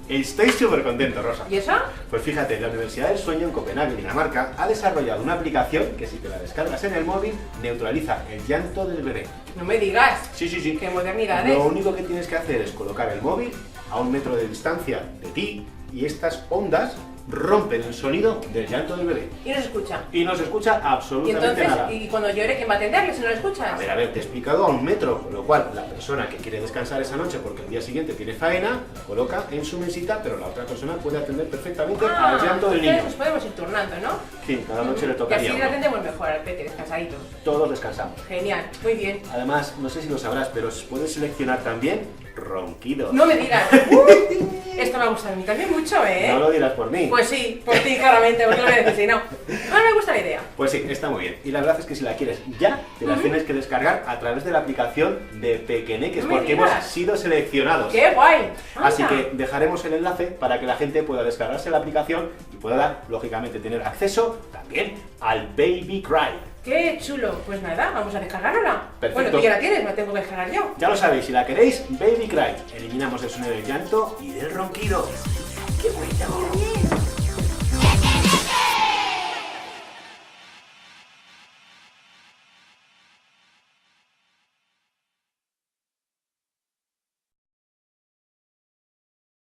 Estoy súper contento, Rosa. ¿Y eso? Pues fíjate, la Universidad del Sueño en Copenhague, Dinamarca, ha desarrollado una aplicación que si te la descargas en el móvil, neutraliza el llanto del bebé. No me digas. Sí, sí, sí. Qué modernidades. Lo único que tienes que hacer es colocar el móvil a 1 metro de distancia de ti y estas ondas rompen el sonido del llanto del bebé. Y no se escucha. Y no se escucha Y absolutamente entonces, nada. y cuando llore, ¿quién va a atenderle si no lo escuchas? A ver, te he explicado a 1 metro, con lo cual la persona que quiere descansar esa noche porque el día siguiente tiene faena, la coloca en su mesita, pero la otra persona puede atender perfectamente al llanto del niño. Entonces nos podemos ir turnando, ¿no? Sí, cada noche le Y tocaría así le uno. atendemos mejor al peque, descansadito. Todos descansamos. Genial, muy bien. Además, no sé si lo sabrás, pero puedes seleccionar también ronquidos. No me digas. Esto me ha gustado a mí también mucho, ¿eh? No lo dirás por mí. Pues sí, por ti claramente, porque lo voy a decir, si no. No me gusta la idea. Pues sí, está muy bien. Y la verdad es que si la quieres ya, te la tienes que descargar a través de la aplicación de Pequeñeques, No me porque digas. hemos sido seleccionados. ¡Qué guay! Así Anda. que dejaremos el enlace para que la gente pueda descargarse la aplicación y pueda, lógicamente, tener acceso también al Baby Cry. ¡Qué chulo! Pues nada, vamos a descargárnosla. Perfecto. Bueno, tú ya la tienes, me la tengo que descargar yo. Ya lo sabéis, si la queréis, Baby Cry. Eliminamos el sonido del llanto y del ronquido. ¡Qué bonito!